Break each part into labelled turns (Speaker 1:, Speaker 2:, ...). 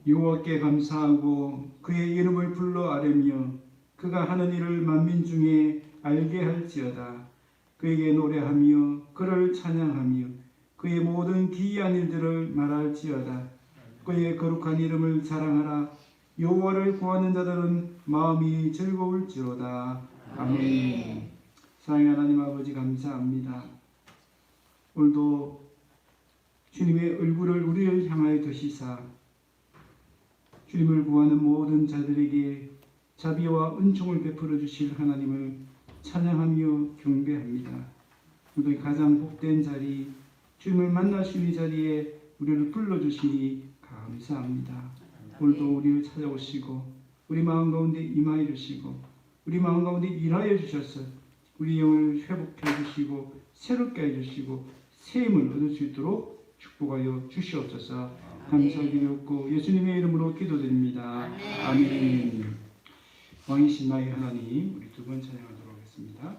Speaker 1: 여호와께 감사하고 그의 이름을 불러 아뢰며 그가 하는 일을 만민 중에 알게 할지어다. 그에게 노래하며 그를 찬양하며 그의 모든 기이한 일들을 말할지어다. 그의 거룩한 이름을 자랑하라. 여호와를 구하는 자들은 마음이 즐거울지로다. 아멘. 사랑하는 하나님 아버지 감사합니다. 오늘도 주님의 얼굴을 우리를 향하여 드시사 주님을 구하는 모든 자들에게 자비와 은총을 베풀어 주실 하나님을 찬양하며 경배합니다. 오늘 가장 복된 자리, 주님을 만날 수 있는 자리에 우리를 불러주시니 감사합니다. 오늘도 우리를 찾아오시고 우리 마음 가운데 임하여 주시고 우리 마음 가운데 일하여 주셔서 우리 영을 회복해 주시고 새롭게 해주시고 새 힘을 얻을 수 있도록 축복하여 주시옵소서. 감사드렸고 예수님의 이름으로 기도드립니다. 아멘. 왕이신 나의 하나님, 우리 두 번 찬양하도록 하겠습니다.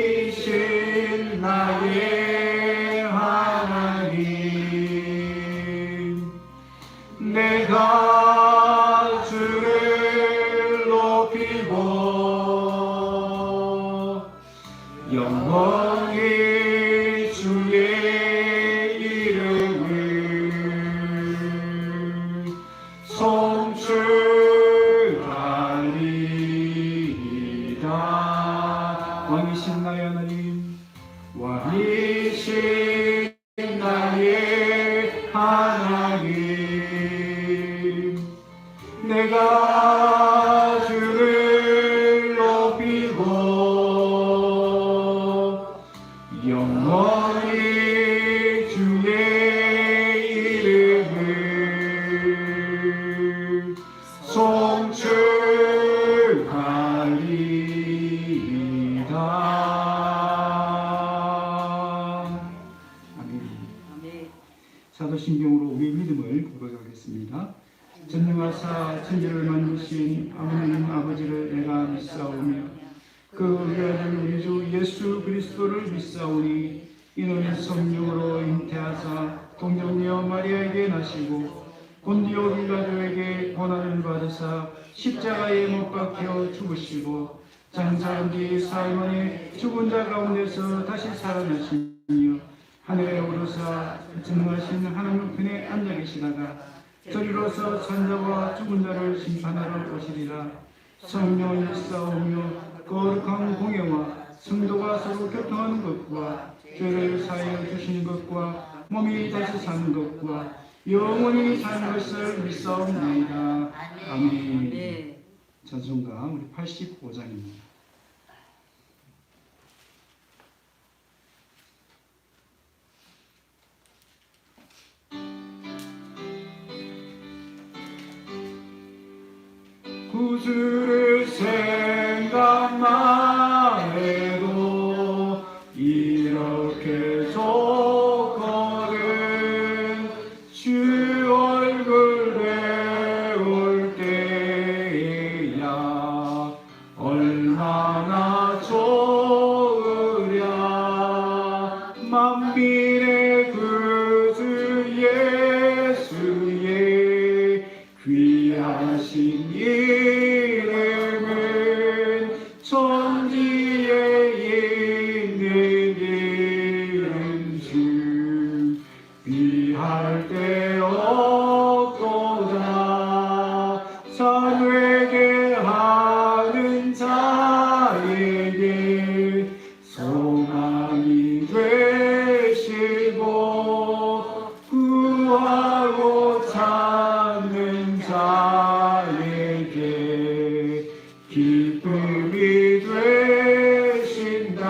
Speaker 1: 왕이신 나의 하나님, 내가 주를 높이고 영원히 주의 이름을 송축하리이다. 왕이신 나의 하나님, 왕이신 나의 하나님, 내가 주를 높이고 영원히 주의 이름을 송축하리이다. 아멘. 사도신경으로 우리의 믿음을 고백하겠습니다. 전능하사 천지를 만드신 하나님 아버지를 내가 믿사오며 그 외아들 우리 주 예수 그리스도를 믿사오니 이는 성령으로 잉태하사 동정녀 마리아에게 나시고 본디오 빌라도에게 고난을 받으사 십자가에 못 박혀 죽으시고 장사한 뒤 사흘 만에 죽은 자 가운데서 다시 살아나시며 하늘에 오르사 전능하신 하나님 우편에 앉아 계시다가 저리로서 산자와 죽은 자를 심판하러 오시리라. 성령을 믿사오며 거룩한 공예와 성도가 서로 교통하는 것과 죄를 사하여 주시는 것과 몸이 다시 사는 것과 영원히 사는 것을 믿사옵나이다. 아멘. 찬송가 우리 85장입니다. 구주를 생각만 해도 이렇게 좋거든. 주 얼굴 배울 때야 얼마나 좋으랴. 만민의 구주 예수의 귀하신 이름은 천지에 있는 이름 중 비할 데 없도다. 사죄게 하는 자에게 소망이 되시고 구하고 찾는 자에게 기쁨이 되신다.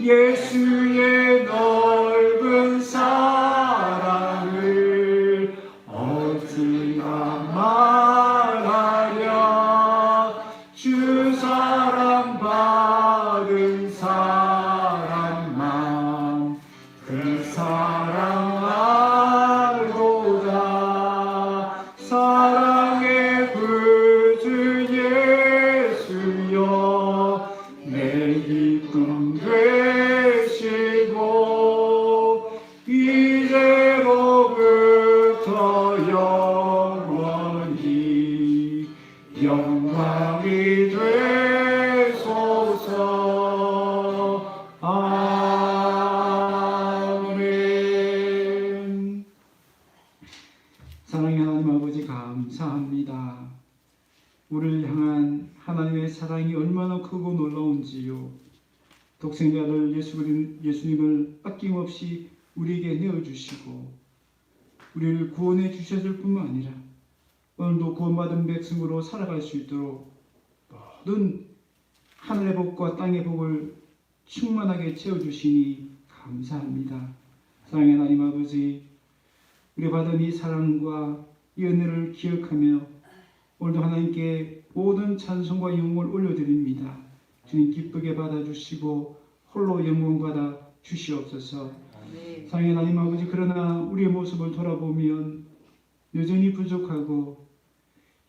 Speaker 1: 예수의 넓은 사랑을 어찌나 말하랴. 주 사랑 받은 사람만 그 사랑 알고자. 영광이 되소서. 아멘. 사랑의 하나님 아버지, 감사합니다. 우리를 향한 하나님의 사랑이 얼마나 크고 놀라운지요. 독생자를 예수님을 아낌없이 우리에게 내어주시고 우리를 구원해 주셨을 뿐만 아니라 오늘도 구원받은 백성으로 살아갈 수 있도록 모든 하늘의 복과 땅의 복을 충만하게 채워주시니 감사합니다. 사랑의 하나님 아버지, 우리 받은 이 사랑과 이 은혜를 기억하며 오늘도 하나님께 모든 찬송과 영광을 올려드립니다. 주님 기쁘게 받아주시고 홀로 영광 받아 주시옵소서. 사랑의 하나님 아버지, 그러나 우리의 모습을 돌아보면 여전히 부족하고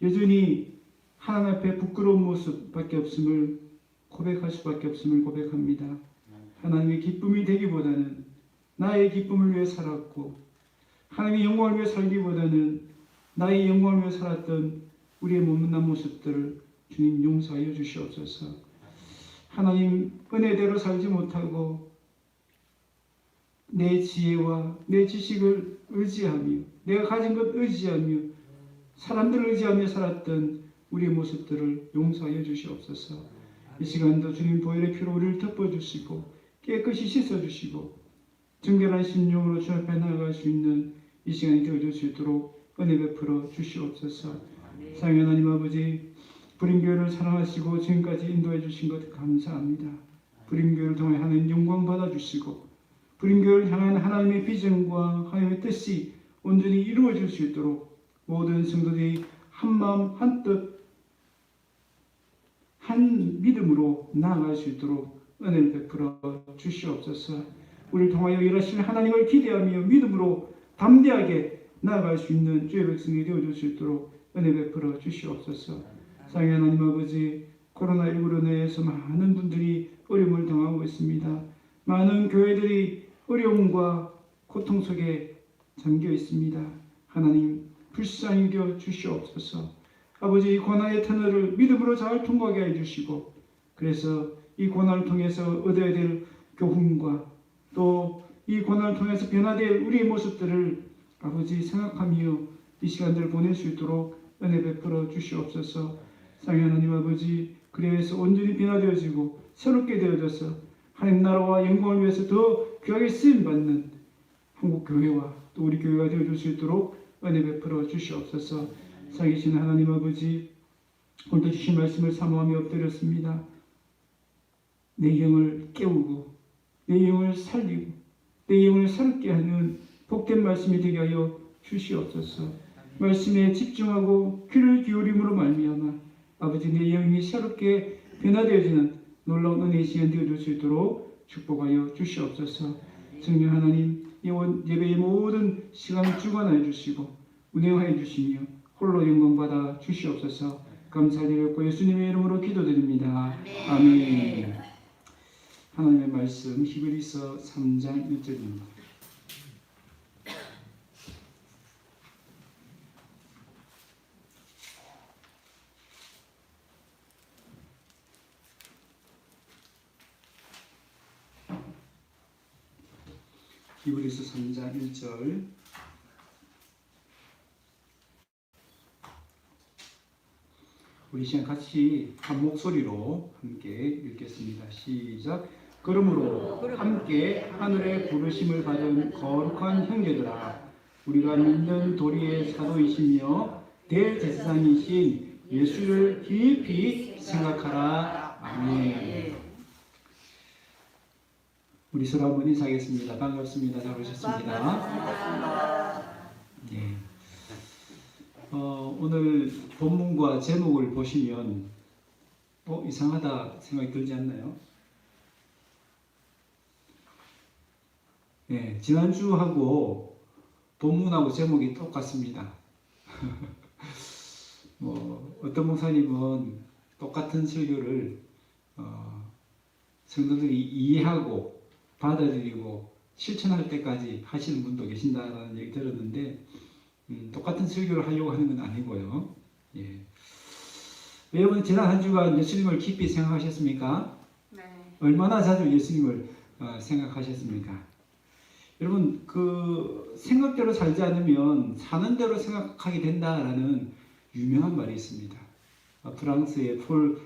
Speaker 1: 여전히 하나님 앞에 부끄러운 모습밖에 없음을 고백할 수밖에 없음을 고백합니다. 하나님의 기쁨이 되기보다는 나의 기쁨을 위해 살았고 하나님의 영광을 위해 살기보다는 나의 영광을 위해 살았던 우리의 못난 모습들을 주님 용서하여 주시옵소서. 하나님 은혜대로 살지 못하고 내 지혜와 내 지식을 의지하며 내가 가진 것 의지하며 사람들을 의지하며 살았던 우리의 모습들을 용서하여 주시옵소서. 이 시간도 주님 보혈의 피로 우리를 덮어주시고 깨끗이 씻어주시고 정결한 심령으로 주 앞에 나아갈 수 있는 이 시간이 되어줄 수 있도록 은혜 베풀어 주시옵소서. 사랑의 하나님 아버지, 불임교회를 사랑하시고 지금까지 인도해 주신 것 감사합니다. 불임교회를 통해 하나님 영광 받아주시고 불임교회를 향한 하나님의 비전과 하나님의 뜻이 온전히 이루어질 수 있도록 모든 성도들이 한마음 한뜻 한 믿음으로 나아갈 수 있도록 은혜를 베풀어 주시옵소서. 우리를 통하여 일하시는 하나님을 기대하며 믿음으로 담대하게 나아갈 수 있는 주의 백성이 되어줄 수 있도록 은혜 베풀어 주시옵소서. 사랑의 하나님 아버지, 코로나19로 인해서 많은 분들이 어려움을 당하고 있습니다. 많은 교회들이 어려움과 고통 속에 잠겨 있습니다. 하나님 불쌍히 여겨 주시옵소서. 아버지, 이 고난의 터널을 믿음으로 잘 통과하게 해주시고 그래서 이 고난을 통해서 얻어야 될 교훈과 또 이 고난을 통해서 변화될 우리의 모습들을 아버지 생각하며 이 시간들을 보낼 수 있도록 은혜 베풀어 주시옵소서. 사랑의 하나님 아버지, 그래서 온전히 변화되어지고 새롭게 되어져서 하나님 나라와 영광을 위해서 더 귀하게 쓰임받는 한국교회와 또 우리 교회가 되어줄 수 있도록 은혜 베풀어 주시옵소서. 살아계신 하나님 아버지, 오늘도 주신 말씀을 사모하며 엎드렸습니다. 내 영을 깨우고 내 영을 살리고 내 영을 새롭게 하는 복된 말씀이 되게 하여 주시옵소서. 말씀에 집중하고 귀를 기울임으로 말미암아 아버지 내 영이 새롭게 변화되어지는 놀라운 은혜의 시간 되어줄 수 있도록 축복하여 주시옵소서. 성령 하나님, 이 예배의 모든 시간을 주관하여 주시고 운행하여 주시며 홀로 영광 받아 주시옵소서. 감사드렸고 예수님의 이름으로 기도드립니다. 아멘. 하나님의 말씀 히브리서 3장 1절입니다. 히브리서 3장 1절. 우리 시간 같이 한 목소리로 함께 읽겠습니다. 시작. 그러므로 함께 하늘의 부르심을 받은 거룩한 형제들아, 우리가 믿는 도리의 사도이시며 대제사장이신 예수를 깊이 생각하라. 아멘. 우리 서로 한번 인사하겠습니다. 반갑습니다. 잘 오셨습니다. 네. 오늘 본문과 제목을 보시면 이상하다 생각이 들지 않나요? 네, 지난주하고 본문하고 제목이 똑같습니다. 어떤 목사님은 똑같은 설교를 성도들이 이해하고 받아들이고 실천할 때까지 하시는 분도 계신다는 얘기 들었는데 똑같은 설교를 하려고 하는 건 아니고요. 예. 여러분 지난 한 주간 예수님을 깊이 생각하셨습니까?
Speaker 2: 네.
Speaker 1: 얼마나 자주 예수님을 생각하셨습니까? 여러분 그 생각대로 살지 않으면 사는 대로 생각하게 된다라는 유명한 말이 있습니다. 프랑스의 폴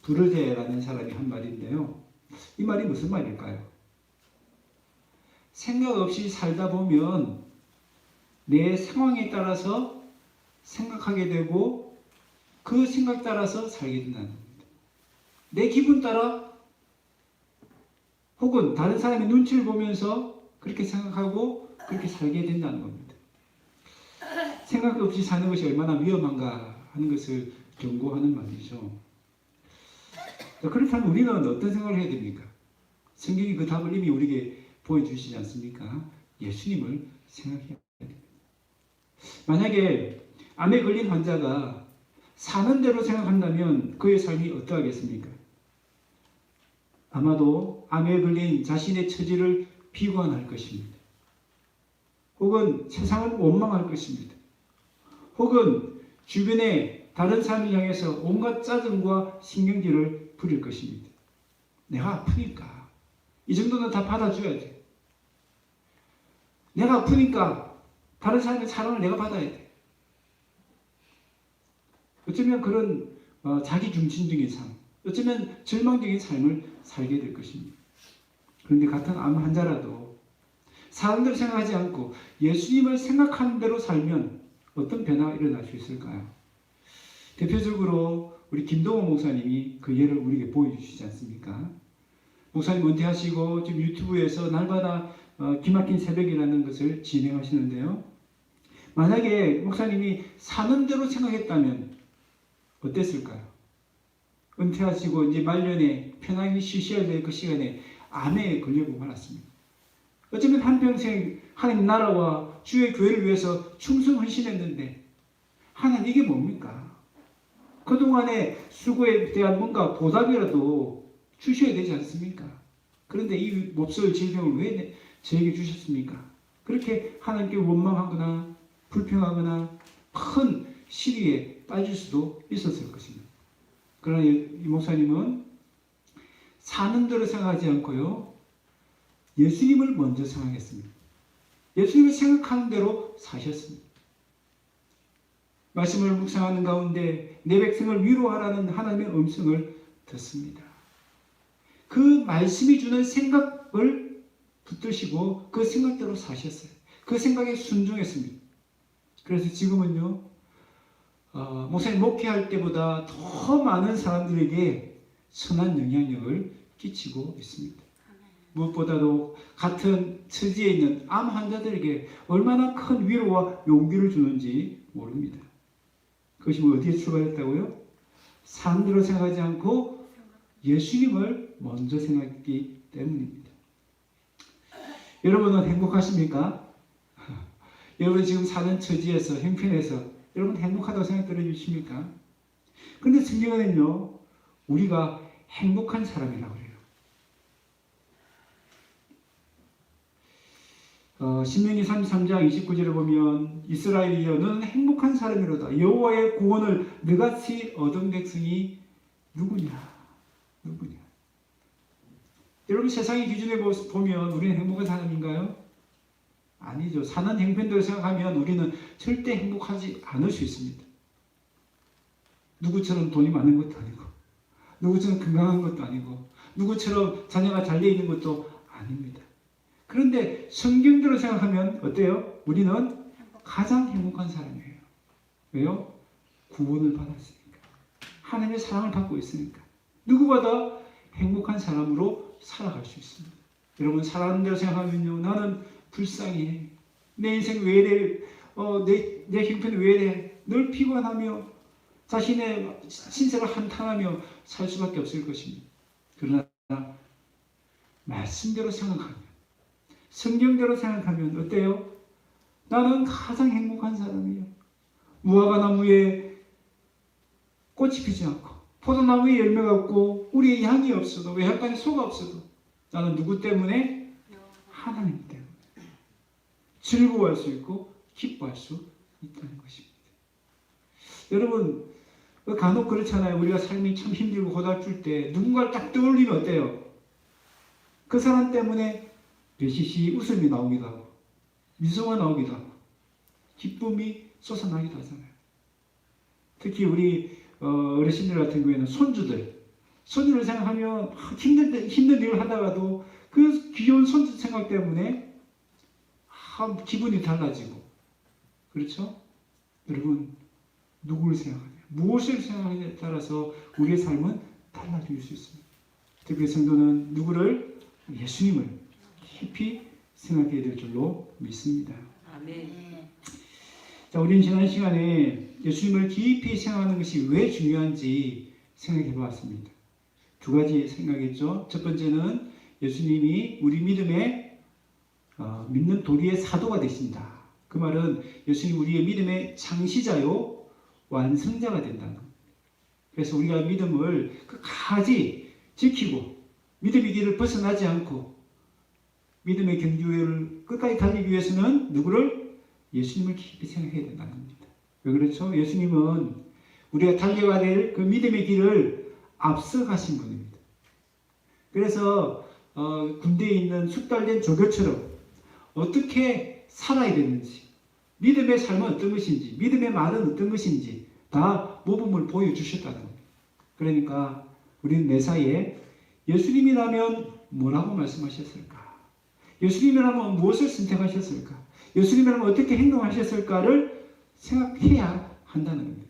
Speaker 1: 브르제라는 사람이 한 말인데요. 이 말이 무슨 말일까요? 생각 없이 살다 보면 내 상황에 따라서 생각하게 되고 그 생각 따라서 살게 된다는 겁니다. 내 기분 따라 혹은 다른 사람의 눈치를 보면서 그렇게 생각하고 그렇게 살게 된다는 겁니다. 생각 없이 사는 것이 얼마나 위험한가 하는 것을 경고하는 말이죠. 그렇다면 우리는 어떤 생각을 해야 됩니까? 성경이 그 답을 이미 우리에게 보여주시지 않습니까? 예수님을 생각해야 됩니다. 만약에 암에 걸린 환자가 사는 대로 생각한다면 그의 삶이 어떠하겠습니까? 아마도 암에 걸린 자신의 처지를 비관할 것입니다. 혹은 세상을 원망할 것입니다. 혹은 주변의 다른 사람을 향해서 온갖 짜증과 신경질을 부릴 것입니다. 내가 아프니까 이 정도는 다 받아줘야 돼. 내가 아프니까 다른 사람의 사랑을 내가 받아야 돼. 어쩌면 그런 자기 중심적인 삶, 어쩌면 절망적인 삶을 살게 될 것입니다. 그런데 같은 암 환자라도 사람들 생각하지 않고 예수님을 생각하는 대로 살면 어떤 변화가 일어날 수 있을까요? 대표적으로 우리 김동호 목사님이 그 예를 우리에게 보여주시지 않습니까? 목사님 은퇴하시고 지금 유튜브에서 날마다 기막힌 새벽이라는 것을 진행하시는데요. 만약에 목사님이 사는 대로 생각했다면 어땠을까요? 은퇴하시고 이제 말년에 편하게 쉬셔야 될 그 시간에 암에 걸리고 말았습니다. 어쩌면 한평생 하나님 나라와 주의 교회를 위해서 충성 헌신했는데 하나님 이게 뭡니까? 그동안의 수고에 대한 뭔가 보답이라도 주셔야 되지 않습니까? 그런데 이 몹쓸 질병을 왜 저에게 주셨습니까? 그렇게 하나님께 원망하거나 불평하거나 큰 시리에 빠질 수도 있었을 것입니다. 그러나 이 목사님은 사는 대로 생각하지 않고요. 예수님을 먼저 생각했습니다. 예수님을 생각하는 대로 사셨습니다. 말씀을 묵상하는 가운데 내 백성을 위로하라는 하나님의 음성을 듣습니다. 그 말씀이 주는 생각을 붙드시고 그 생각대로 사셨어요. 그 생각에 순종했습니다. 그래서 지금은요, 목사님 목회할 때보다 더 많은 사람들에게 선한 영향력을 끼치고 있습니다. 무엇보다도 같은 처지에 있는 암 환자들에게 얼마나 큰 위로와 용기를 주는지 모릅니다. 그것이 어디에 출발했다고요? 사람들을 생각하지 않고 예수님을 먼저 생각했기 때문입니다. 여러분은 행복하십니까? 여러분 지금 사는 처지에서 형편에서 여러분 행복하다고 생각 들어주십니까? 그런데 성경에는요, 우리가 행복한 사람이라고 해요. 신명기 33장 29절을 보면 이스라엘이여 너는 행복한 사람이로다. 여호와의 구원을 너같이 얻은 백성이 누구냐? 여러분 세상의 기준에 보면 우리는 행복한 사람인가요? 아니죠. 사는 형편대로 생각하면 우리는 절대 행복하지 않을 수 있습니다. 누구처럼 돈이 많은 것도 아니고 누구처럼 건강한 것도 아니고 누구처럼 자녀가 잘 되어 있는 것도 아닙니다. 그런데 성경대로 생각하면 어때요? 우리는 가장 행복한 사람이에요. 왜요? 구원을 받았으니까. 하나님의 사랑을 받고 있으니까. 누구보다 행복한 사람으로 살아갈 수 있습니다. 여러분 살아가는 대로 생각하면요. 나는 불쌍해. 내 인생 왜 이래? 내 형편이 왜 이래? 늘 피곤하며 자신의 신세를 한탄하며 살 수밖에 없을 것입니다. 그러나 말씀대로 생각하면 성경대로 생각하면 어때요? 나는 가장 행복한 사람이에요. 무화과 나무에 꽃이 피지 않고 포도나무에 열매가 없고 우리의 양이 없어도 외양간에 소가 없어도 나는 누구 때문에? 하나님 때문에 즐거워할 수 있고 기뻐할 수 있다는 것입니다. 여러분 간혹 그렇잖아요. 우리가 삶이 참 힘들고 고달플 때 누군가를 딱 떠올리면 어때요? 그 사람 때문에 배시시 웃음이 나오기도 하고 미소가 나오기도 하고 기쁨이 솟아나기도 하잖아요. 특히 우리 어르신들 같은 경우에는 손주를 생각하면 힘든 일을 하다가도 그 귀여운 손주 생각 때문에 기분이 달라지고, 그렇죠? 여러분, 누구를 생각하냐, 무엇을 생각하냐에 따라서 우리의 삶은 달라질 수 있습니다. 특히 성도는 누구를? 예수님을 깊이 생각해야 될 줄로 믿습니다.
Speaker 2: 아멘.
Speaker 1: 자, 우리는 지난 시간에 예수님을 깊이 생각하는 것이 왜 중요한지 생각해 보았습니다. 두 가지 생각했죠. 첫 번째는 예수님이 우리 믿는 도리의 사도가 되신다. 그 말은 예수님 우리의 믿음의 창시자요 완성자가 된다는 겁니다. 그래서 우리가 믿음을 끝까지 지키고 믿음의 길을 벗어나지 않고 믿음의 경주를 끝까지 달리기 위해서는 누구를? 예수님을 깊이 생각해야 된다는 겁니다. 왜 그렇죠? 예수님은 우리가 달려가야 될 그 믿음의 길을 앞서 가신 분입니다. 그래서 군대에 있는 숙달된 조교처럼 어떻게 살아야 되는지, 믿음의 삶은 어떤 것인지, 믿음의 말은 어떤 것인지 다 모범을 보여주셨다는 겁니다. 그러니까 우리는 매사에 예수님이라면 뭐라고 말씀하셨을까? 예수님이라면 무엇을 선택하셨을까? 예수님이라면 어떻게 행동하셨을까를 생각해야 한다는 겁니다.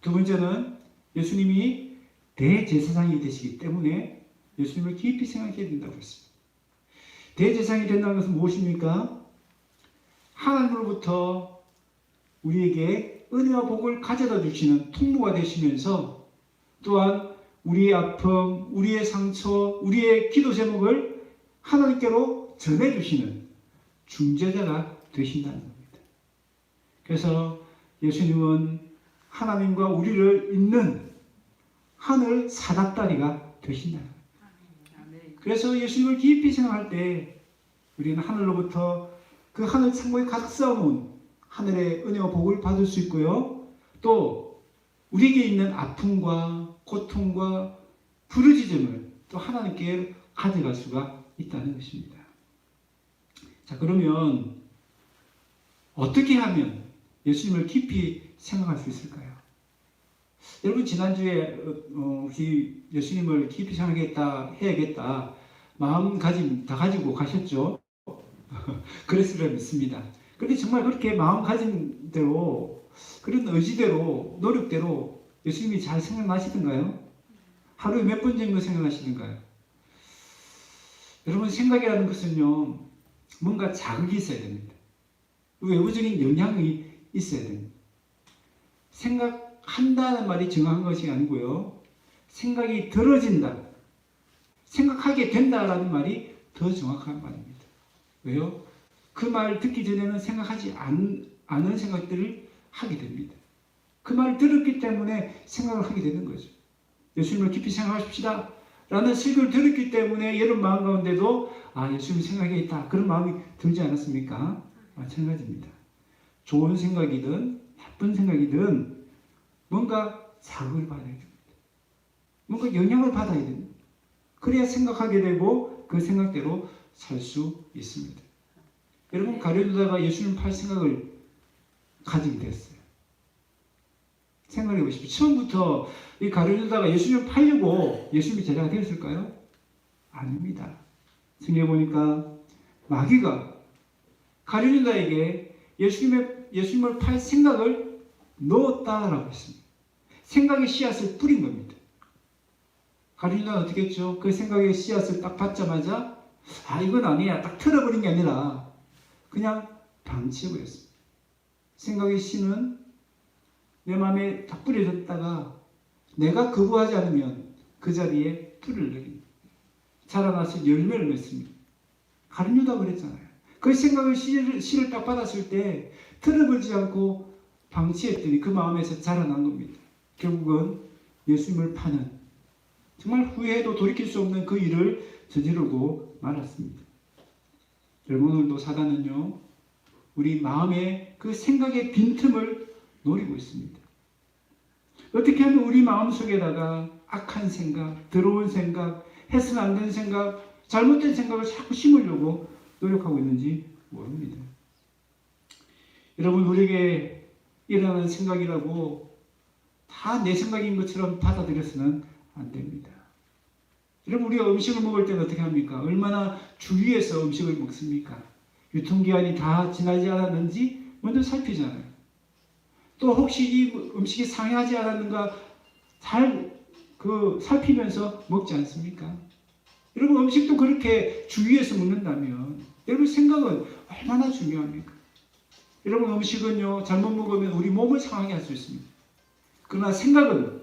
Speaker 1: 두 번째는 예수님이 대제사장이 되시기 때문에 예수님을 깊이 생각해야 된다고 했습니다. 대제사장이 된다는 것은 무엇입니까? 하나님으로부터 우리에게 은혜와 복을 가져다 주시는 통로가 되시면서 또한 우리의 아픔, 우리의 상처, 우리의 기도 제목을 하나님께로 전해주시는 중재자가 되신다는 겁니다. 그래서 예수님은 하나님과 우리를 잇는 하늘 사닥다리가 되신다는 겁니다. 그래서 예수님을 깊이 생각할 때 우리는 하늘로부터 그 하늘 창고에 가득 쌓아놓은 하늘의 은혜와 복을 받을 수 있고요. 또 우리에게 있는 아픔과 고통과 부르짖음을 또 하나님께 가져갈 수가 있다는 것입니다. 자, 그러면 어떻게 하면 예수님을 깊이 생각할 수 있을까요? 여러분, 지난주에 혹시 예수님을 깊이 생각하겠다, 해야겠다 마음가짐 다 가지고 가셨죠? 그랬으리라 믿습니다. 그런데 정말 그렇게 마음가짐대로, 그런 의지대로, 노력대로 예수님이 잘 생각나시던가요? 하루에 몇 번 정도 생각나시던가요? 여러분, 생각이라는 것은요, 뭔가 자극이 있어야 됩니다. 외부적인 영향이 있어야 됩니다. 생각한다는 말이 정확한 것이 아니고요, 생각이 들어진다, 생각하게 된다라는 말이 더 정확한 말입니다. 왜요? 그 말 듣기 전에는 생각하지 않은 생각들을 하게 됩니다. 그 말을 들었기 때문에 생각을 하게 되는 거죠. 예수님을 깊이 생각하십시다 라는 설교를 들었기 때문에 여러분 마음 가운데도 예수님 생각이 있다, 그런 마음이 들지 않았습니까? 마찬가지입니다. 좋은 생각이든 나쁜 생각이든 뭔가 자극을 받아야 됩니다. 뭔가 영향을 받아야 됩니다. 그래야 생각하게 되고 그 생각대로 살 수 있습니다. 여러분, 가룟유다가 예수님 팔 생각을 가지게 됐어요. 생각해 보십시오. 처음부터 이 가룟유다가 예수님을 팔려고 예수님이 제자가 되었을까요? 아닙니다. 성경에 보니까 마귀가 가룟유다에게 예수님을 팔 생각을 넣었다라고 했습니다. 생각의 씨앗을 뿌린 겁니다. 가룟유다는 어떻게 했죠? 그 생각의 씨앗을 딱 받자마자 이건 아니야, 딱 틀어버린 게 아니라 그냥 방치해버렸습니다. 생각의 씨는 내 마음에 딱 뿌려졌다가 내가 거부하지 않으면 그 자리에 풀을 내립니다. 자라나서 열매를 맺습니다. 가룟유다 그랬잖아요. 그 생각의 씨를 딱 받았을 때 틀어버리지 않고 방치했더니 그 마음에서 자라난 겁니다. 결국은 예수님을 파는, 정말 후회해도 돌이킬 수 없는 그 일을 저지르고 말았습니다. 여러분, 오늘도 사단은요, 우리 마음의 그 생각의 빈틈을 노리고 있습니다. 어떻게 하면 우리 마음속에다가 악한 생각, 더러운 생각, 해서는 안 되는 생각, 잘못된 생각을 자꾸 심으려고 노력하고 있는지 모릅니다. 여러분, 우리에게 일어나는 생각이라고 다 내 생각인 것처럼 받아들여서는 안 됩니다. 여러분, 우리가 음식을 먹을 때는 어떻게 합니까? 얼마나 주의해서 음식을 먹습니까? 유통기한이 다 지나지 않았는지 먼저 살피잖아요. 또 혹시 이 음식이 상하지 않았는가 잘 살피면서 먹지 않습니까? 여러분, 음식도 그렇게 주의해서 먹는다면 여러분 생각은 얼마나 중요합니까? 여러분, 음식은요 잘못 먹으면 우리 몸을 상하게 할 수 있습니다. 그러나 생각은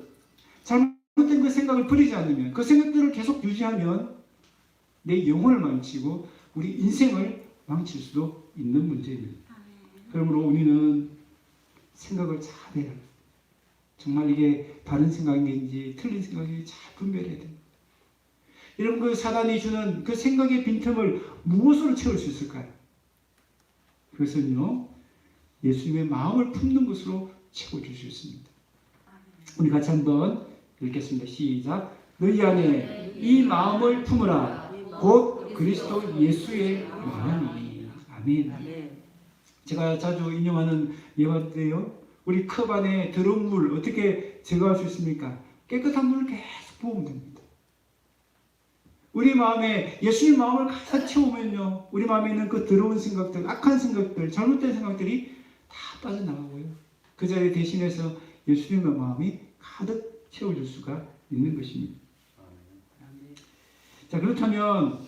Speaker 1: 잘못된 그 생각을 버리지 않으면, 그 생각들을 계속 유지하면 내 영혼을 망치고 우리 인생을 망칠 수도 있는 문제입니다. 그러므로 우리는 생각을 잘해야 합니다. 정말 이게 바른 생각인지 틀린 생각인지 잘 분별해야 됩니다. 여러분, 그 사단이 주는 그 생각의 빈틈을 무엇으로 채울 수 있을까요? 그것은요 예수님의 마음을 품는 것으로 채워줄 수 있습니다. 우리 같이 한번 읽겠습니다. 시작. 너희 안에 이 마음을 품으라. 곧 그리스도 예수의 마음이니. 아멘. 제가 자주 인용하는 예화인데요. 우리 컵 안에 더러운 물 어떻게 제거할 수 있습니까? 깨끗한 물을 계속 부으면 됩니다. 우리 마음에 예수님 마음을 가득 채우면요, 우리 마음에 있는 그 더러운 생각들, 악한 생각들, 잘못된 생각들이 다 빠져나가고요. 그 자리에 대신해서 예수님의 마음이 가득 채워줄 수가 있는 것입니다. 자, 그렇다면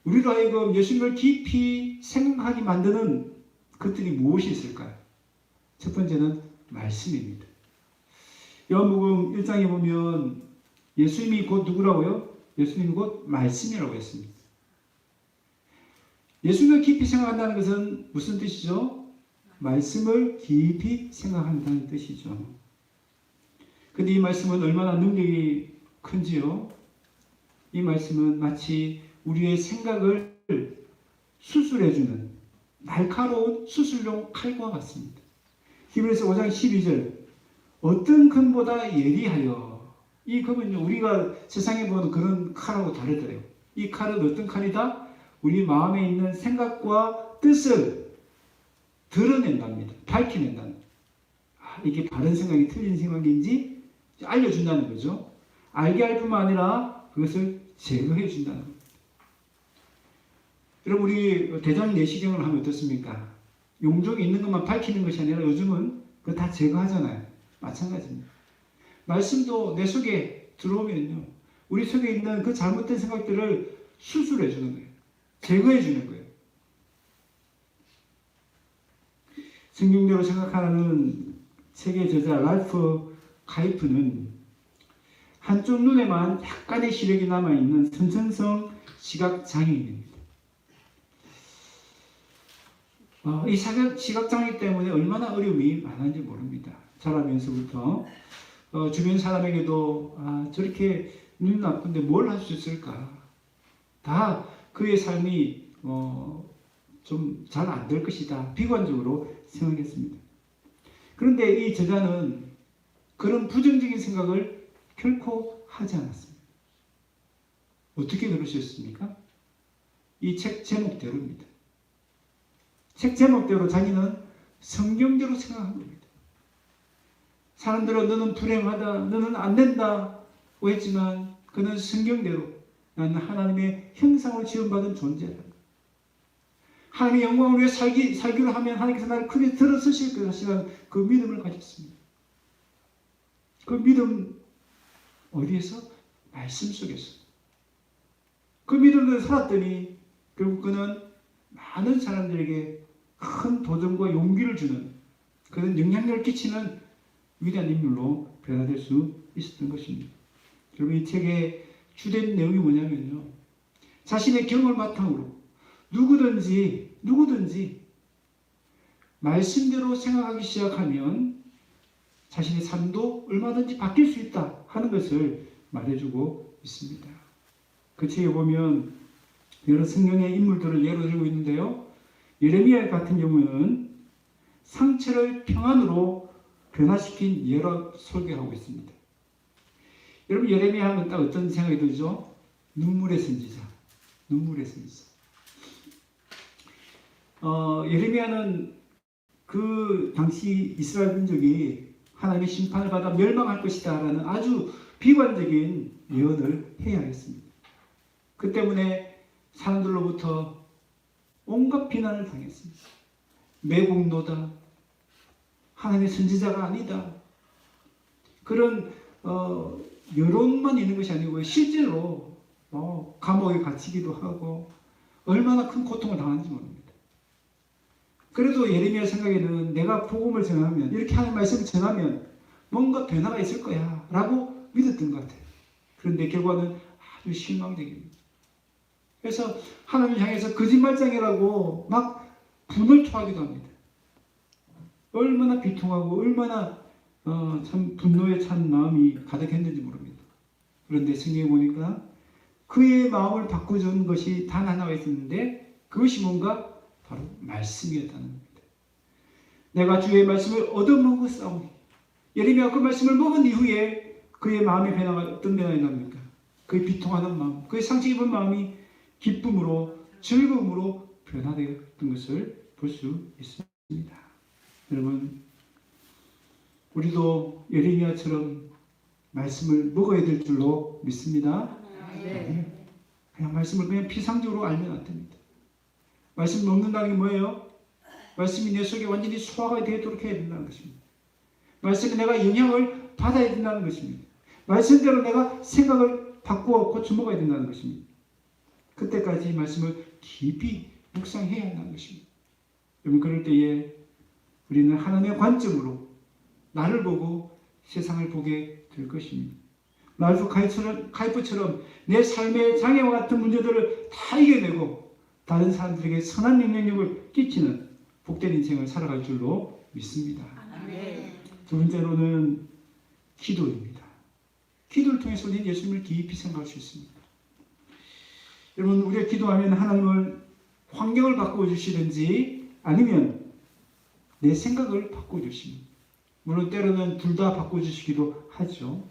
Speaker 1: 우리로 하여금 예수님을 깊이 생각하게 만드는 것들이 무엇이 있을까요? 첫 번째는 말씀입니다. 요한복음 1장에 보면 예수님이 곧 누구라고요? 예수님이 곧 말씀이라고 했습니다. 예수님을 깊이 생각한다는 것은 무슨 뜻이죠? 말씀을 깊이 생각한다는 뜻이죠. 근데 이 말씀은 얼마나 능력이 큰지요? 이 말씀은 마치 우리의 생각을 수술해주는 날카로운 수술용 칼과 같습니다. 히브리서 5장 12절 어떤 금보다 예리하여, 이 금은요 우리가 세상에 보는 그런 칼하고 다르더래요. 이 칼은 어떤 칼이다? 우리 마음에 있는 생각과 뜻을 드러낸답니다. 밝혀낸답니다. 이게 바른 생각이 틀린 생각인지 알려준다는 거죠. 알게 할 뿐만 아니라 그것을 제거해 준다는 겁니다. 여러분, 우리 대장 내시경을 하면 어떻습니까? 용종이 있는 것만 밝히는 것이 아니라 요즘은 그거 다 제거하잖아요. 마찬가지입니다. 말씀도 내 속에 들어오면요, 우리 속에 있는 그 잘못된 생각들을 수술해 주는 거예요. 제거해 주는 거예요. 성경대로 생각하는 책의 저자 랄프 카이프는 한쪽 눈에만 약간의 시력이 남아있는 선천성 시각장애인입니다. 이 시각장애 때문에 얼마나 어려움이 많은지 모릅니다. 자라면서부터 주변 사람에게도 저렇게 눈이 나쁜데 뭘 할 수 있을까? 다 그의 삶이 좀 잘 안 될 것이다. 비관적으로 생각했습니다. 그런데 이 저자는 그런 부정적인 생각을 결코 하지 않았습니다. 어떻게 그러셨습니까? 이 책 제목대로입니다. 책 제목대로 자기는 성경대로 생각한 겁니다. 사람들은 너는 불행하다, 너는 안 된다고 했지만 그는 성경대로 나는 하나님의 형상으로 지음받은 존재다. 하나님의 영광을 위해 살기로 하면 하나님께서 나를 크게 들어서실 것이라는 그 믿음을 가졌습니다. 그 믿음 어디에서? 말씀 속에서. 그 믿음으로 살았더니 결국 그는 많은 사람들에게 큰 도전과 용기를 주는 그런 영향력을 끼치는 위대한 인물로 변화될 수 있었던 것입니다. 여러분, 이 책의 주된 내용이 뭐냐면요, 자신의 경험을 바탕으로 누구든지 말씀대로 생각하기 시작하면 자신의 삶도 얼마든지 바뀔 수 있다 하는 것을 말해주고 있습니다. 그 책에 보면 여러 성경의 인물들을 예로 들고 있는데요, 예레미야 같은 경우는 상처를 평안으로 변화시킨 예로 설교하고 있습니다. 여러분, 예레미야 하면 딱 어떤 생각이 들죠? 눈물의 선지자. 눈물의 선지자. 예레미야는 그 당시 이스라엘 민족이 하나님의 심판을 받아 멸망할 것이다 라는 아주 비관적인 예언을 해야 했습니다. 그 때문에 사람들로부터 온갖 비난을 당했습니다. 매국노다, 하나님의 선지자가 아니다, 그런 여론만 있는 것이 아니고 실제로 감옥에 갇히기도 하고 얼마나 큰 고통을 당하는지 모릅니다. 그래도 예레미야 생각에는 내가 복음을 전하면, 이렇게 하나님의 말씀을 전하면 뭔가 변화가 있을 거야 라고 믿었던 것 같아요. 그런데 결과는 아주 실망적입니다. 그래서 하나님을 향해서 거짓말장이라고 막 분을 토하기도 합니다. 얼마나 비통하고 얼마나 참 분노에 찬 마음이 가득했는지 모릅니다. 그런데 성경에 보니까 그의 마음을 바꿔준 것이 단 하나가 있었는데 그것이 뭔가 바로 말씀이었다는 겁니다. 내가 주의 말씀을 얻어먹었사오니, 예레미야가 그 말씀을 먹은 이후에 그의 마음의 변화가 어떤 변화가 납니까? 그의 비통하는 마음, 그의 상처 입은 마음이 기쁨으로, 즐거움으로 변화되었던 것을 볼 수 있습니다. 여러분, 우리도 예레미야처럼 말씀을 먹어야 될 줄로 믿습니다. 네. 그냥 말씀을 그냥 피상적으로 알면 안 됩니다. 말씀 먹는다는 게 뭐예요? 말씀이 내 속에 완전히 소화가 되도록 해야 된다는 것입니다. 말씀에 내가 영향을 받아야 된다는 것입니다. 말씀대로 내가 생각을 바꾸어 고쳐 먹어야 된다는 것입니다. 그때까지 말씀을 깊이 묵상해야 한다는 것입니다. 여러분, 그럴 때에 우리는 하나님의 관점으로 나를 보고 세상을 보게 될 것입니다. 라이프 카이프처럼 내 삶의 장애와 같은 문제들을 다 이겨내고 다른 사람들에게 선한 영향력을 끼치는 복된 인생을 살아갈 줄로 믿습니다. 두 번째로는 기도입니다. 기도를 통해서 우리는 예수님을 깊이 생각할 수 있습니다. 여러분, 우리가 기도하면 하나님을 환경을 바꿔주시든지 아니면 내 생각을 바꿔주십니다. 물론 때로는 둘 다 바꿔주시기도 하죠.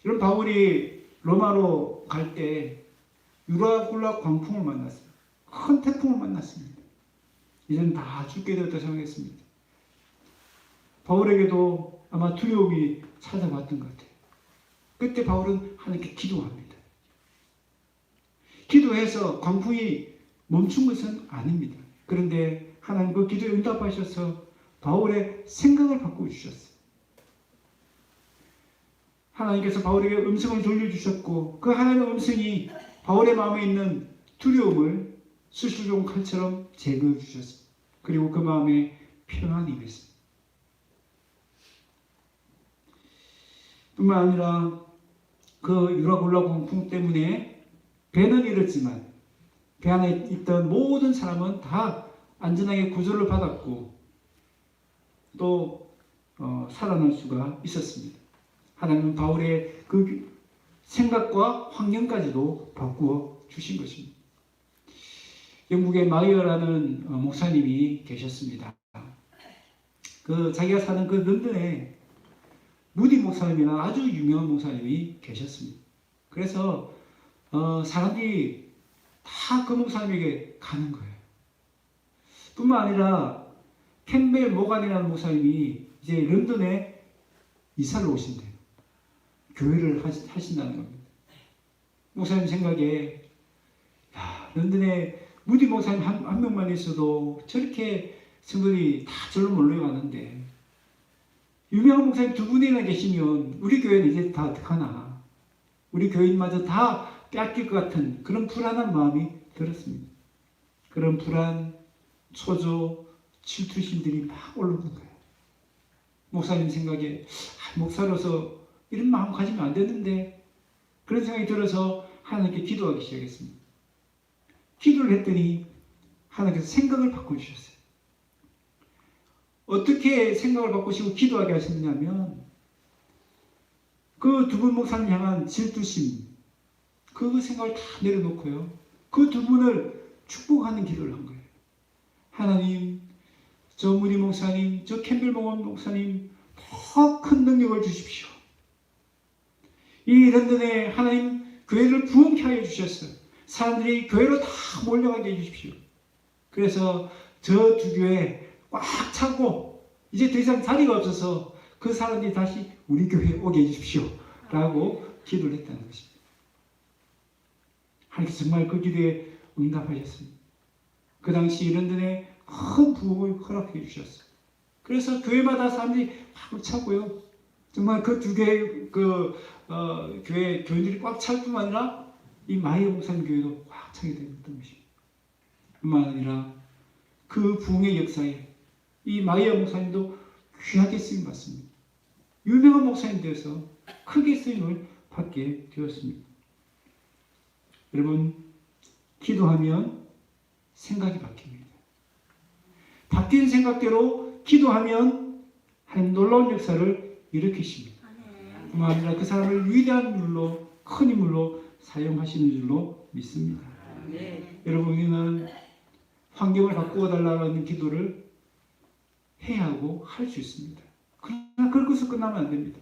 Speaker 1: 여러분, 바울이 로마로 갈 때 유라굴라 광풍을 만났어요. 큰 태풍을 만났습니다. 이제는 다 죽게 되었다 생각했습니다. 바울에게도 아마 두려움이 찾아왔던 것 같아요. 그때 바울은 하나님께 기도합니다. 기도해서 광풍이 멈춘 것은 아닙니다. 그런데 하나님 그 기도에 응답하셔서 바울의 생각을 바꿔주셨어요. 하나님께서 바울에게 음성을 돌려주셨고 그 하나님의 음성이 바울의 마음에 있는 두려움을 수술용 칼처럼 제거해 주셨습니다. 그리고 그 마음에 평안이 임했습니다. 뿐만 아니라 그 유라굴라 광풍 때문에 배는 잃었지만 배 안에 있던 모든 사람은 다 안전하게 구조를 받았고 또 살아날 수가 있었습니다. 하나님은 바울의 그 생각과 환경까지도 바꾸어 주신 것입니다. 영국의 마이어라는 목사님이 계셨습니다. 자기가 사는 그 런던에 무디 목사님이나 아주 유명한 목사님이 계셨습니다. 그래서 사람들이 다 그 목사님에게 가는 거예요. 뿐만 아니라 캠벨 모간이라는 목사님이 이제 런던에 이사를 오신대요. 교회를 하신다는 겁니다. 목사님 생각에 런던에 무디 목사님 한 명만 있어도 저렇게 성도들이 다 절로 몰려가는데 유명한 목사님 두 분이나 계시면 우리 교회는 이제 다 어떡하나, 우리 교인마저 다 뺏길 것 같은 그런 불안한 마음이 들었습니다. 그런 불안, 초조, 질투심들이 막 올라오는 거예요. 목사님 생각에 목사로서 이런 마음 가지면 안 되는데, 그런 생각이 들어서 하나님께 기도하기 시작했습니다. 기도를 했더니 하나님께서 생각을 바꿔주셨어요. 어떻게 생각을 바꾸시고 기도하게 하셨냐면 그 두 분 목사님 향한 질투심, 그 생각을 다 내려놓고요, 그 두 분을 축복하는 기도를 한 거예요. 하나님, 저 무니 목사님, 저 캠벨 목사님 더 큰 능력을 주십시오. 이 런던에 하나님 교회를 부흥케 하여 주셨어요. 사람들이 교회로 다 몰려가게 해주십시오. 그래서 저 두 교회 꽉 차고 이제 더 이상 자리가 없어서 그 사람들이 다시 우리 교회에 오게 해주십시오 라고 기도를 했다는 것입니다. 하나님께서 정말 그 기도에 응답하셨습니다. 그 당시 런던에 큰 부흥을 허락해 주셨어요. 그래서 교회마다 사람들이 꽉 차고요. 정말 그 두 개의 교회 교인들이 꽉 찰 뿐만 아니라 이 마이어 목사님 교회도 꽉 차게 되었던 것입니다. 뿐만 아니라 그 부흥의 역사에 이 마이어 목사님도 귀하게 쓰임 받습니다. 유명한 목사님 되어서 크게 쓰임을 받게 되었습니다. 여러분, 기도하면 생각이 바뀝니다. 바뀐 생각대로 기도하면 하나님 놀라운 역사를 일으키십니다. 뿐만 아니라 그 사람을 위대한 인물로, 큰 인물로 사용하시는 줄로 믿습니다. 여러분, 우리는 환경을 바꾸어 달라는 기도를 해야 하고 할 수 있습니다. 그러나 그것으로 끝나면 안 됩니다.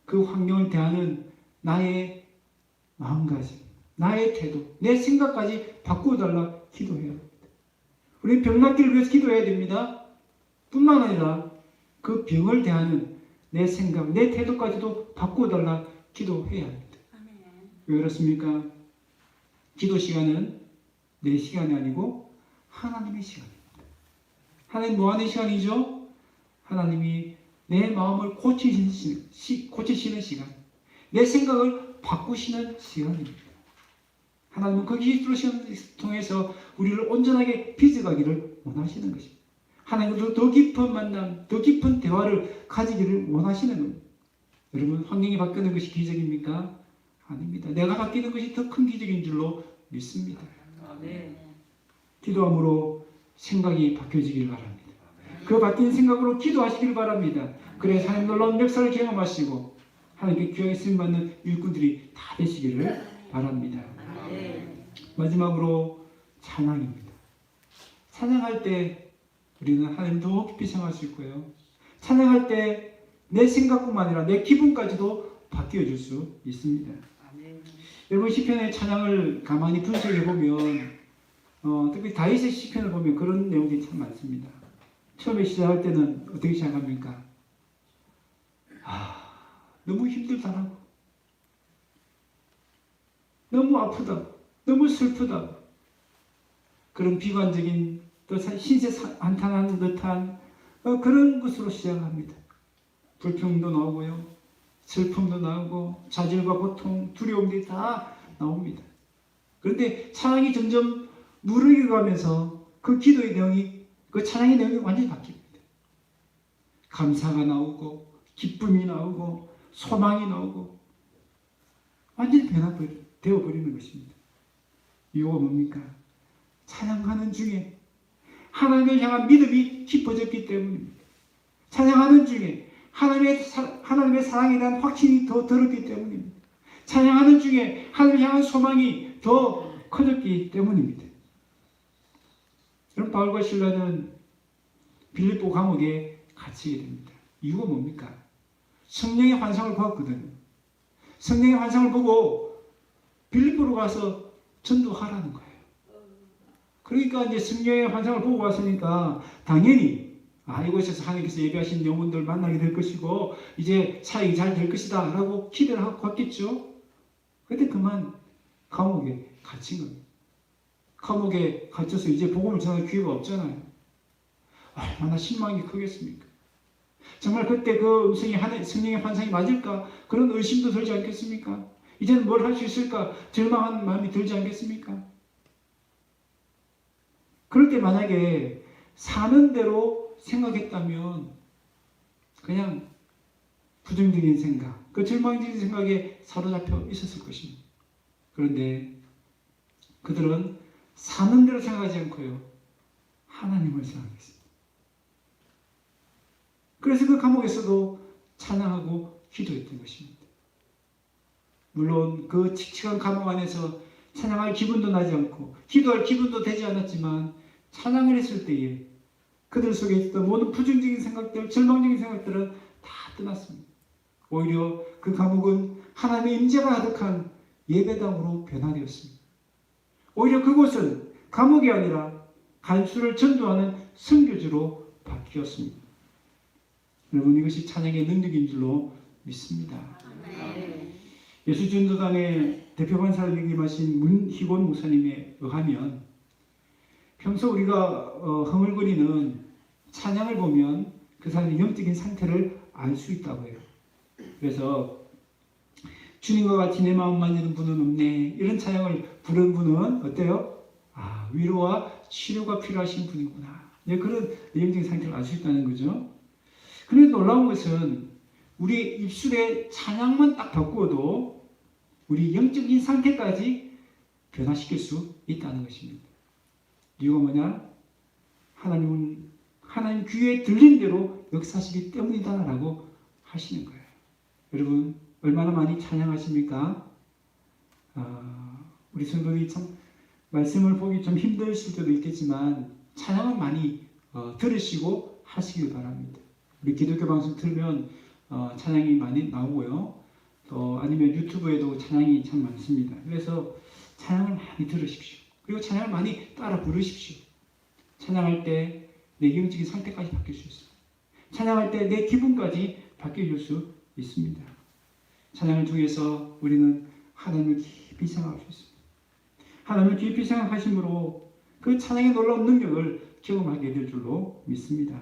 Speaker 1: 그 환경을 대하는 나의 마음가짐, 나의 태도, 내 생각까지 바꾸어 달라 기도해야 합니다. 우리는 병 낫기를 위해서 기도해야 됩니다. 뿐만 아니라 그 병을 대하는 내 생각, 내 태도까지도 바꾸어 달라 기도해야 합니다. 왜 그렇습니까? 기도 시간은 내 시간이 아니고 하나님의 시간입니다. 하나님 뭐 하는 시간이죠? 하나님이 내 마음을 고치시는 시간, 내 생각을 바꾸시는 시간입니다. 하나님은 그 기도를 통해서 우리를 온전하게 빚어가기를 원하시는 것입니다. 하나님과 더 깊은 만남, 더 깊은 대화를 가지기를 원하시는 겁니다. 여러분, 환경이 바뀌는 것이 기적입니까? 아닙니다. 내가 바뀌는 것이 더 큰 기적인 줄로 믿습니다. 기도함으로 생각이 바뀌어지길 바랍니다. 그 바뀐 생각으로 기도하시길 바랍니다. 그래서 하나님 놀라운 역사를 경험하시고 하나님께 귀하게 쓰임받는 일꾼들이 다 되시기를 바랍니다. 마지막으로 찬양입니다. 찬양할 때 우리는 하나님 더 깊이 생각할 수 있고요. 찬양할 때 내 생각뿐만 아니라 내 기분까지도 바뀌어질 수 있습니다. 여러분, 시편의 찬양을 가만히 분석해 보면 특히 다윗의 시편을 보면 그런 내용들이 참 많습니다. 처음에 시작할 때는 어떻게 시작합니까? 너무 힘들다라고, 너무 아프다, 너무 슬프다, 그런 비관적인 또 신세 한탄하는 듯한 그런 것으로 시작합니다. 불평도 나오고요, 슬픔도 나오고, 좌절과 고통, 두려움들이 다 나옵니다. 그런데 찬양이 점점 무르익어가면서 그 기도의 내용이, 그 찬양의 내용이 완전히 바뀝니다. 감사가 나오고, 기쁨이 나오고, 소망이 나오고, 완전히 변화되어버리는 것입니다. 이유가 뭡니까? 찬양하는 중에 하나님을 향한 믿음이 깊어졌기 때문입니다. 찬양하는 중에 하나님의 사랑에 대한 확신이 더 들었기 때문입니다. 찬양하는 중에 하나님을 향한 소망이 더 커졌기 때문입니다. 여러분, 바울과 실라는 빌립보 감옥에 갇히게 됩니다. 이유가 뭡니까? 성령의 환상을 보았거든요. 성령의 환상을 보고 빌립보로 가서 전도하라는 거예요. 그러니까 이제 성령의 환상을 보고 왔으니까 당연히 이곳에서 하나님께서 예비하신 영혼들 만나게 될 것이고 이제 사역이 잘 될 것이다 라고 기대를 하고 갔겠죠. 그런데 그만 감옥에 갇힌 겁니다. 감옥에 갇혀서 이제 복음을 전할 기회가 없잖아요. 얼마나 실망이 크겠습니까? 정말 그때 그 음성이 성령의 환상이 맞을까? 그런 의심도 들지 않겠습니까? 이제는 뭘 할 수 있을까? 절망한 마음이 들지 않겠습니까? 그럴 때 만약에 사는 대로 생각했다면 그냥 부정적인 생각, 그 절망적인 생각에 사로잡혀 있었을 것입니다. 그런데 그들은 사는 대로 생각하지 않고요, 하나님을 생각했습니다. 그래서 그 감옥에서도 찬양하고 기도했던 것입니다. 물론 그 칙칙한 감옥 안에서 찬양할 기분도 나지 않고 기도할 기분도 되지 않았지만 찬양을 했을 때에 그들 속에 있었던 모든 부정적인 생각들, 절망적인 생각들은 다 떠났습니다. 오히려 그 감옥은 하나님의 임재가 가득한 예배당으로 변화되었습니다. 오히려 그곳은 감옥이 아니라 간수를 전도하는 선교지로 바뀌었습니다. 여러분, 이것이 찬양의 능력인 줄로 믿습니다. 예수전도단의 대표 간사를 역임하신 문희곤 목사님에 의하면 평소 우리가 흥얼거리는 찬양을 보면 그 사람의 영적인 상태를 알 수 있다고 해요. 그래서 주님과 같이 내 마음 만지는 분은 없네, 이런 찬양을 부르는 분은 어때요? 위로와 치료가 필요하신 분이구나. 그런 영적인 상태를 알 수 있다는 거죠. 그런데 놀라운 것은 우리 입술에 찬양만 딱 바꾸어도 우리 영적인 상태까지 변화시킬 수 있다는 것입니다. 이유가 뭐냐? 하나님 귀에 들린 대로 역사하시기 때문이다 라고 하시는 거예요. 여러분, 얼마나 많이 찬양하십니까? 우리 성도들이 참 말씀을 보기 좀 힘드실 때도 있겠지만 찬양을 많이 들으시고 하시길 바랍니다. 우리 기독교 방송 틀면 찬양이 많이 나오고요. 또 아니면 유튜브에도 찬양이 참 많습니다. 그래서 찬양을 많이 들으십시오. 그리고 찬양을 많이 따라 부르십시오. 찬양할 때 내 영적인 상태까지 바뀔 수 있습니다. 찬양할 때 내 기분까지 바뀌어질 수 있습니다. 찬양을 통해서 우리는 하나님을 깊이 생각할 수 있습니다. 하나님을 깊이 생각하심으로 그 찬양의 놀라운 능력을 경험하게 될 줄로 믿습니다.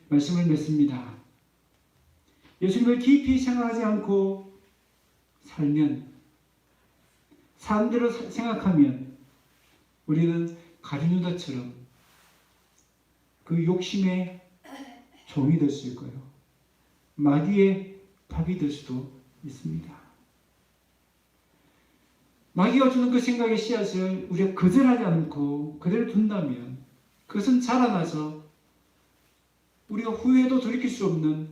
Speaker 1: 말씀을 맺습니다. 예수님을 깊이 생각하지 않고 살면, 사람대로 생각하면 우리는 가룟유다처럼 그 욕심의 종이 될 수 있고요. 마귀의 밥이 될 수도 있습니다. 마귀가 주는 그 생각의 씨앗을 우리가 거절하지 않고 그대로 둔다면 그것은 자라나서 우리가 후회도 돌이킬 수 없는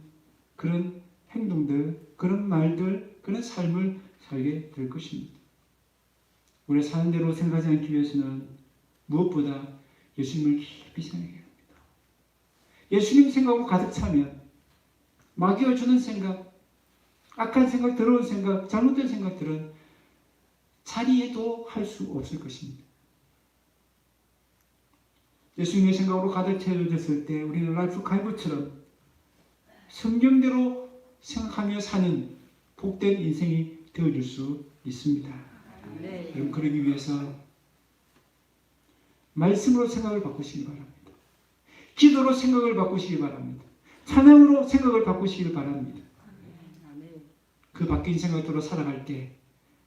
Speaker 1: 그런 행동들, 그런 말들, 그런 삶을 살게 될 것입니다. 우리가 사는 대로 생각하지 않기 위해서는 무엇보다 예수님을 깊이 생각해야 합니다. 예수님 생각으로 가득 차면 마귀가 주는 생각, 악한 생각, 더러운 생각, 잘못된 생각들은 자리에도 할 수 없을 것입니다. 예수님의 생각으로 가득 채워졌을 때 우리는 라이프 가이브처럼 성경대로 생각하며 사는 복된 인생이 되어줄 수 있습니다. 여러분, 그러기 위해서 말씀으로 생각을 바꾸시기 바랍니다. 기도로 생각을 바꾸시기 바랍니다. 찬양으로 생각을 바꾸시기 바랍니다. 그 바뀐 생각대로 살아갈 때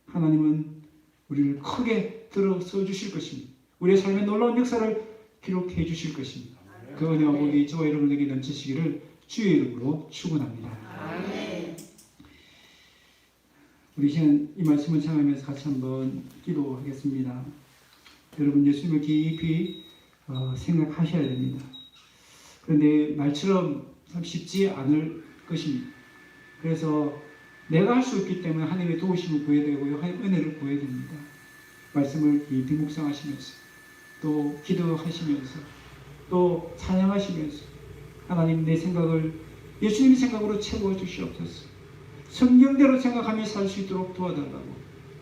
Speaker 1: 하나님은 우리를 크게 들어서 주실 것입니다. 우리의 삶의 놀라운 역사를 기록해 주실 것입니다. 그 은혜와 복이 저와 여러분에게 넘치시기를 주의 이름으로 축원합니다. 우리 이 말씀을 참여하면서 같이 한번 기도하겠습니다. 여러분, 예수님을 깊이 생각하셔야 됩니다. 그런데 말처럼 참 쉽지 않을 것입니다. 그래서 내가 할 수 없기 때문에 하나님의 도우심을 구해야 되고요, 하나님의 은혜를 구해야 됩니다. 말씀을 깊이 묵상하시면서 또 기도하시면서 또 찬양하시면서 하나님, 내 생각을 예수님 생각으로 채워 주시옵소서. 성경대로 생각하며 살 수 있도록 도와달라고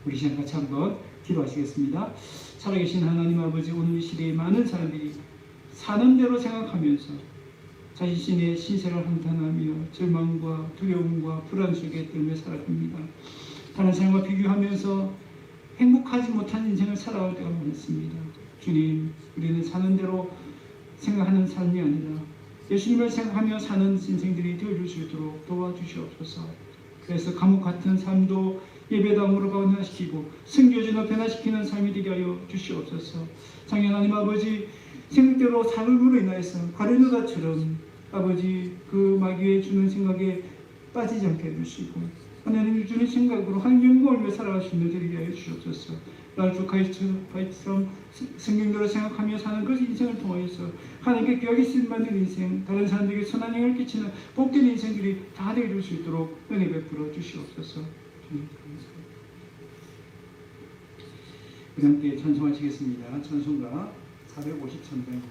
Speaker 1: 우리 시간 같이 한번 기도하시겠습니다. 살아계신 하나님 아버지, 오늘 이 시대에 많은 사람들이 사는 대로 생각하면서 자신의 신세를 한탄하며 절망과 두려움과 불안 속에 떨며 살아갑니다. 다른 사람과 비교하면서 행복하지 못한 인생을 살아갈 때가 많습니다. 주님, 우리는 사는 대로 생각하는 삶이 아니라 예수님을 생각하며 사는 인생들이 되어줄 수 있도록 도와주시옵소서. 그래서 감옥 같은 삶도 예배당으로 변화시키고 선교지로 변화시키는 삶이 되게 하여 주시옵소서. 장인 하나님 아버지, 생각대로 삶으로 인하여서 가룟유다처럼 아버지 그 마귀의 주는 생각에 빠지지 않게 해주시고 하나님이 주는 생각으로 하나님 영광을 위해 살아갈 수 있는 되게 하여 주시옵소서. 라이프 가이처럼 성경대로 생각하며 사는 그 인생을 통하여서 하나님께 귀하게 쓰임받는 인생, 다른 사람들에게 선한 영향을 끼치는 복된 인생들이 다 되어줄 수 있도록 은혜 베풀어 주시옵소서. 주님 감사합니다. 우리 함께 찬송하시겠습니다. 찬송가 450찬송.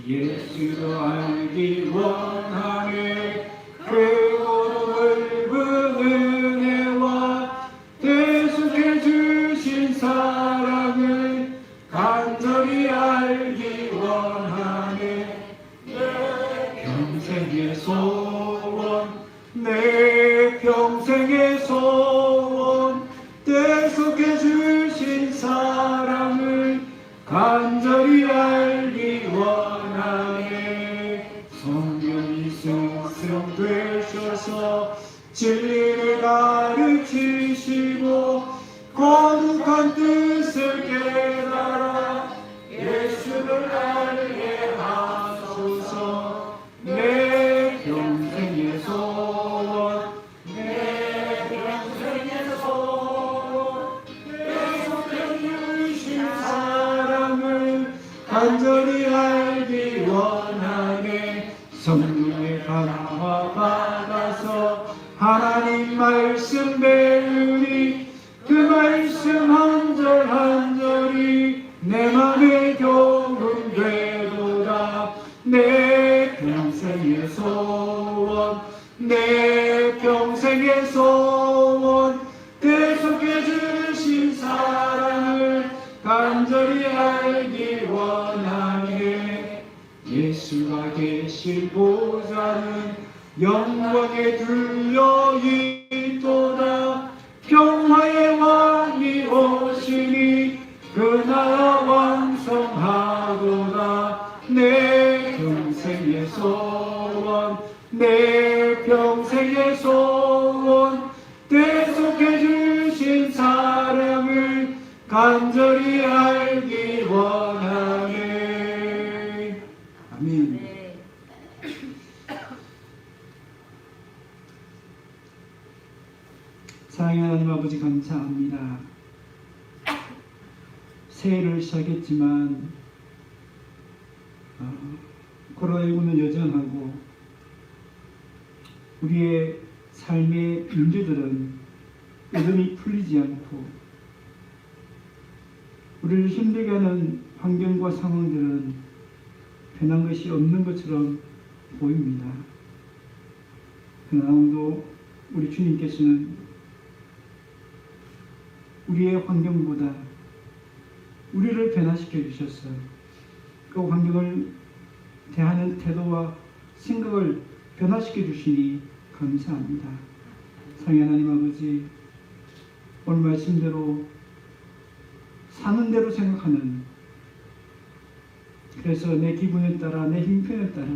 Speaker 1: 예수로 알기 원하네. 크고 넓은 은혜와 대속해 주신 사랑을 간절히 알기 원하네. 내 평생의 소원, 내 평생의 소원, 대속해 주신 사랑을 간절히 알기 원하네. 성령이 스승 되셔서 진리를 가르치시고 거룩한 뜻을 깨달아 예수를 알게 하소서. 내 평생의 소원, 내 평생의 소원, 대속해 주신 사랑을 간절히 알기 원하네. 성령의 감화 받아서 하나님 말씀 배우니 그 말씀 한 절 한 절이 내 맘에 교훈 되도다. 내 평생의 소원, 내 평생의 소원, 대속해 주신 사랑을 간절히 알기 원하네. 예수가 계신 보좌는 영광에 둘려 있도다. 평화의 왕이 오시니 그 나라 왕성하도다. 내 평생의 소원, 내 평생의 소원, 대속해 주신 사랑을 간절히 알기 원하네. 아멘. 사랑하는 하나님 아버지 감사합니다. 새해를 시작했지만 코로나19는 여전하고 우리의 삶의 문제들은 여전히 풀리지 않고 우리를 힘들게 하는 환경과 상황들은 변한 것이 없는 것처럼 보입니다. 그러나 오늘도 우리 주님께서는 우리의 환경보다 우리를 변화시켜 주셨어요. 그 환경을 대하는 태도와 생각을 변화시켜 주시니 감사합니다. 사랑하는 하나님 아버지, 오늘 말씀대로 사는 대로 생각하는, 그래서 내 기분에 따라 내 형편에 따라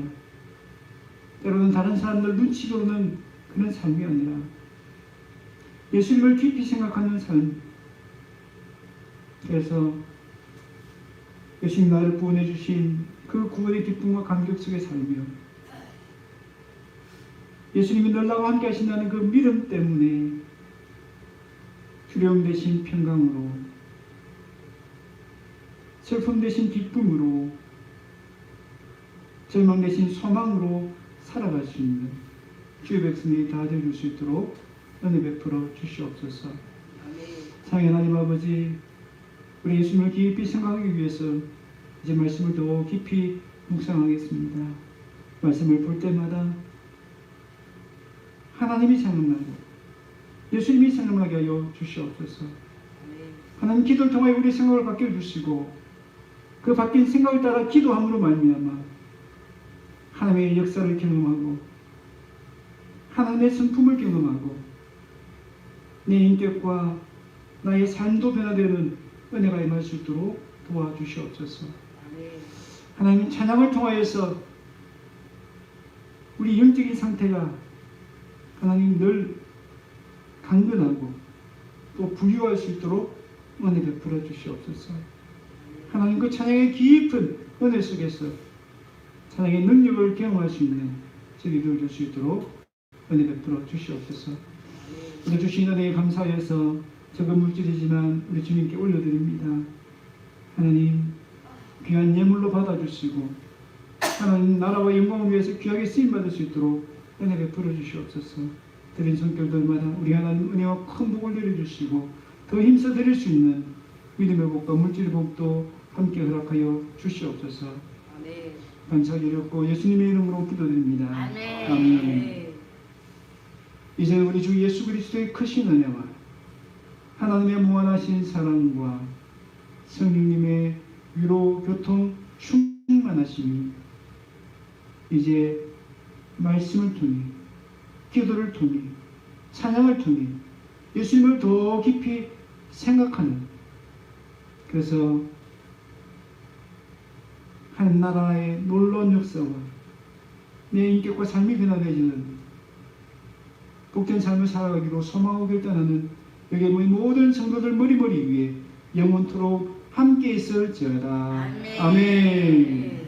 Speaker 1: 때로는 다른 사람들 눈치 보는 그런 삶이 아니라 예수님을 깊이 생각하는 삶, 그래서 예수님 나를 구원해 주신 그 구원의 기쁨과 감격 속에 살며 예수님이 늘 나와 함께 하신다는 그 믿음 때문에 두려움 대신 평강으로, 슬픔 대신 기쁨으로, 절망 대신 소망으로 살아갈 수 있는 주의 백성이 다 되어줄 수 있도록 은혜 베풀어 주시옵소서. 사랑하는 하나님 아버지, 우리 예수님을 깊이 생각하기 위해서 이제 말씀을 더 깊이 묵상하겠습니다. 말씀을 볼 때마다 하나님이 생각나고 예수님이 생각나게 하여 주시옵소서. 하나님, 기도를 통하여 우리의 생각을 바뀌어 주시고 그 바뀐 생각을 따라 기도함으로 말미암아 하나님의 역사를 경험하고 하나님의 성품을 경험하고 내 인격과 나의 삶도 변화되는 은혜가 임할 수 있도록 도와주시옵소서. 하나님, 찬양을 통하여서 우리 영적인 상태가 하나님 늘 강건하고 또 부유할 수 있도록 은혜 베풀어 주시옵소서. 하나님, 그 찬양의 깊은 은혜 속에서 찬양의 능력을 경험할 수 있는 저희들 줄 수 있도록 은혜 베풀어 주시옵소서. 오늘 주신 은혜에 감사해서 적은 물질이지만 우리 주님께 올려드립니다. 하나님, 귀한 예물로 받아주시고 하나님 나라와 영광을 위해서 귀하게 쓰임받을 수 있도록 은혜 베풀어 주시옵소서. 드린 손길들마다 우리 하나님 은혜와 큰 복을 내려주시고 더 힘써 드릴 수 있는 믿음의 복과 물질의 복도 함께 허락하여 주시옵소서. 감사드렸고 예수님의 이름으로 기도드립니다.
Speaker 2: 아멘.
Speaker 1: 아멘. 이제 우리 주 예수 그리스도의 크신 은혜와 하나님의 무한하신 사랑과 성령님의 위로 교통 충만하심이 이제 말씀을 통해 기도를 통해 찬양을 통해 예수님을 더 깊이 생각하는, 그래서 한 나라의 놀라운 역사와 내 인격과 삶이 변화되어지는 복된 삶을 살아가기로 소망하고 결단하는 여기 모든 성도들 머리머리 위에 영원토록 함께 있을지어다.
Speaker 2: 아멘.
Speaker 1: 아멘.